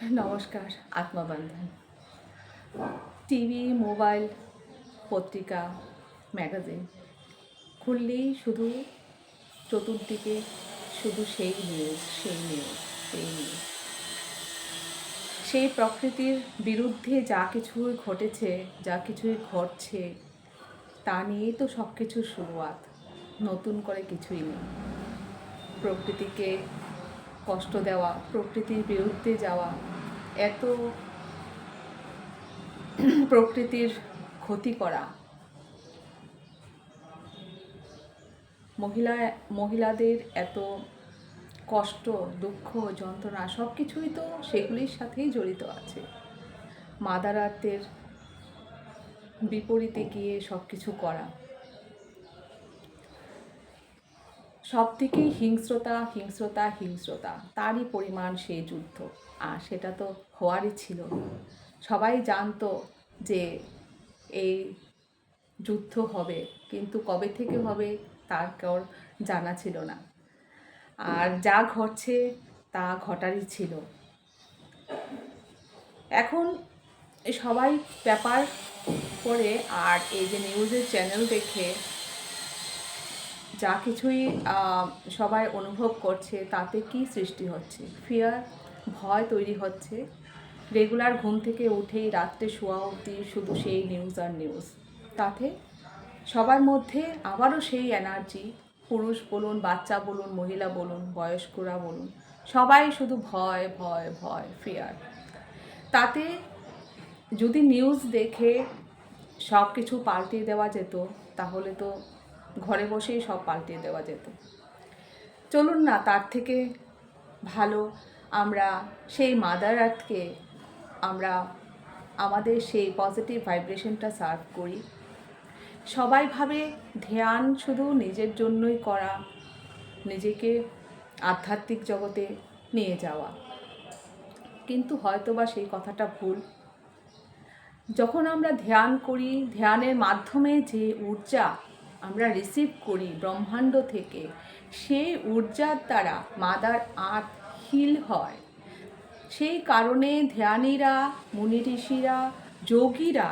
নমস্কার। আত্মবন্ধন। TV, mobile, পত্রিকা, magazine খুললেই শুধু চতুর্দিকে শুধু সেই নিউজ, সেই নিউজ, সেই নিউজ। সেই প্রকৃতির বিরুদ্ধে যা কিছুই ঘটেছে, যা কিছুই ঘটছে, তা নিয়েই তো সব কিছুর শুরুয়াত। নতুন করে কিছুই নেই। প্রকৃতিকে কষ্ট দেওয়া, প্রকৃতির বিরুদ্ধে যাওয়া, এত প্রকৃতির ক্ষতি করা, মহিলাদের এত কষ্ট, দুঃখ, যন্ত্রণা সব কিছুই তো সেগুলির সাথেই জড়িত আছে। মাদার আর্থের বিপরীতে গিয়ে সব কিছু করা, সব থেকেই হিংস্রতা, হিংস্রতা, হিংস্রতা। তারই পরিমাণ সেই যুদ্ধ, আর সেটা তো হওয়ারই ছিল। সবাই জানতো যে এই যুদ্ধ হবে, কিন্তু কবে থেকে হবে তার কারোর জানা ছিল না। আর যা ঘটছে তা ঘটারই ছিল। এখন সবাই পেপার পড়ে আর এই যে নিউজের চ্যানেল দেখে যা কিছুই সবাই অনুভব করছে, তাতে কি সৃষ্টি হচ্ছে? ফিয়ার, ভয় তৈরি হচ্ছে। রেগুলার ঘুম থেকে উঠেই রাত্রে শোয়া অবধি শুধু সেই নিউজ আর নিউজ। তাতে সবার মধ্যে আবারও সেই এনার্জি, পুরুষ বলুন, বাচ্চা বলুন, মহিলা বলুন, বয়স্করা বলুন, সবাই শুধু ভয় ভয় ভয়, ফিয়ার। তাতে যদি নিউজ দেখে সব কিছু পাল্টিয়ে দেওয়া যেত, তাহলে তো ঘরে বসেই সব পাল্টিয়ে দেওয়া যেত। চলুন না, তার থেকে ভালো আমরা সেই মাদার আর্থকে আমরা আমাদের সেই পজিটিভ ভাইব্রেশনটা সার্ভ করি। সবাই ভাবে ধ্যান শুধু নিজের জন্যই করা, নিজেকে আধ্যাত্মিক জগতে নিয়ে যাওয়া, কিন্তু হয়তোবা সেই কথাটা ভুল। যখন আমরা ধ্যান করি, ধ্যানের মাধ্যমে যে ঊর্জা আমরা রিসিভ করি ব্রহ্মাণ্ড থেকে, সেই ঊর্জার দ্বারা মাদার আর্থ হিল হয়। সেই কারণে ধ্যানীরা, মুনি ঋষিরা, যোগীরা,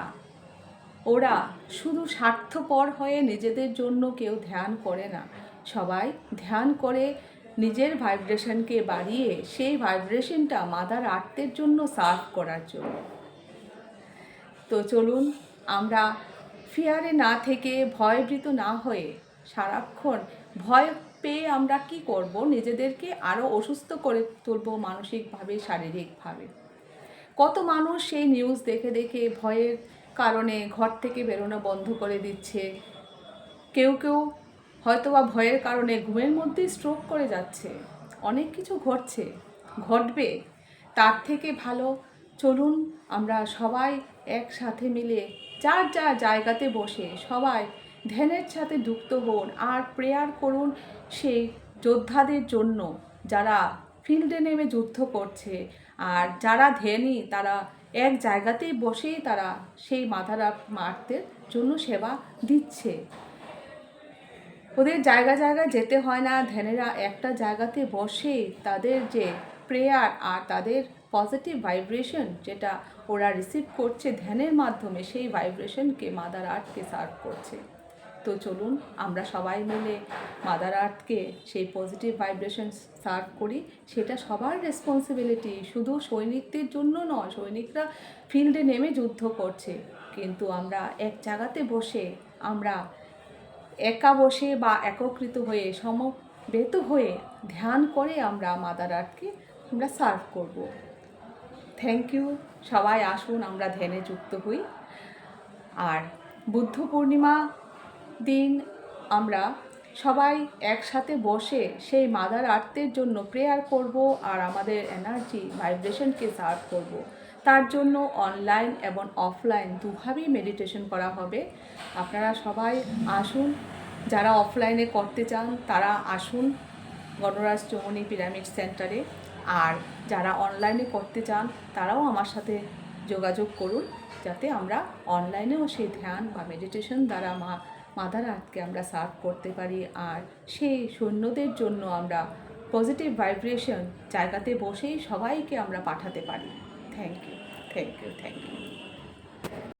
ওরা শুধু স্বার্থপর হয়ে নিজেদের জন্য কেউ ধ্যান করে না। সবাই ধ্যান করে নিজের ভাইব্রেশনকে বাড়িয়ে সেই ভাইব্রেশনটা মাদার আর্থের জন্য সার্ভ করার জন্য। তো চলুন আমরা ফিয়ারে না থেকে, ভয়ভীত না হয়ে, সারাক্ষণ ভয় পেয়ে আমরা কি করব? নিজেদেরকে আরও অসুস্থ করে তুলব, মানসিকভাবে, শারীরিকভাবে। কত মানুষ সেই নিউজ দেখে দেখে ভয়ের কারণে ঘর থেকে বেরোনো বন্ধ করে দিচ্ছে। কেউ কেউ হয়তোবা ভয়ের কারণে ঘুমের মধ্যেই স্ট্রোক করে যাচ্ছে। অনেক কিছু ঘটছে, ঘটবে। তার থেকে ভালো চলুন আমরা সবাই একসাথে মিলে যার যার জায়গাতে বসে সবাই ধ্যানের সাথে যুক্ত হন আর প্রেয়ার করুন সেই যোদ্ধাদের জন্য, যারা ফিল্ডে নেমে যুদ্ধ করছে। আর যারা ধ্যানী, তারা এক জায়গাতেই বসেই তারা সেই মাদার আর্থের জন্য সেবা দিচ্ছে। ওদের জায়গা জায়গায় যেতে হয় না, ধ্যানেরা একটা জায়গাতে বসে তাদের যে প্রেয়ার আর তাদের পজিটিভ ভাইব্রেশন যেটা ওরা রিসিভ করছে ধ্যানের মাধ্যমে, সেই ভাইব্রেশনকে মাদার আর্থকে সার্ভ করছে। তো চলুন আমরা সবাই মিলে মাদার আর্থকে সেই পজিটিভ ভাইব্রেশন সার্ভ করি। সেটা সবার রেসপন্সিবিলিটি, শুধু সৈনিকদের জন্য নয়। সৈনিকরা ফিল্ডে নেমে যুদ্ধ করছে, কিন্তু আমরা এক জায়গাতে বসে, আমরা একা বসে বা একত্রিত হয়ে, সমবেত হয়ে ধ্যান করে আমরা মাদার আর্থকে আমরা সার্ভ করব। Thank you. সবাই আসুন আমরা ধ্যানে যুক্ত হই। আর বুদ্ধ পূর্ণিমা দিন আমরা সবাই একসাথে বসে সেই মাদার আর্থের জন্য প্রেয়ার করব আর আমাদের এনার্জি ভাইব্রেশনকে সার্ভ করব। তার জন্য অনলাইন এবং অফলাইন দুভাবেই মেডিটেশন করা হবে। আপনারা সবাই আসুন। যারা অফলাইনে করতে চান তারা আসুন গণরাজ চৌমুহনী পিরামিড সেন্টারে। আর যারা অনলাইনে করতে চান তারাও আমার সাথে যোগাযোগ করুন, যাতে আমরা অনলাইনেও সেই ধ্যান বা মেডিটেশন দ্বারা মাদার আর্থকে আমরা সার্ভ করতে পারি। আর সেই সৈন্যদের জন্য আমরা পজিটিভ ভাইব্রেশন জায়গাতে বসেই সবাইকে আমরা পাঠাতে পারি। Thank you, thank you, thank you.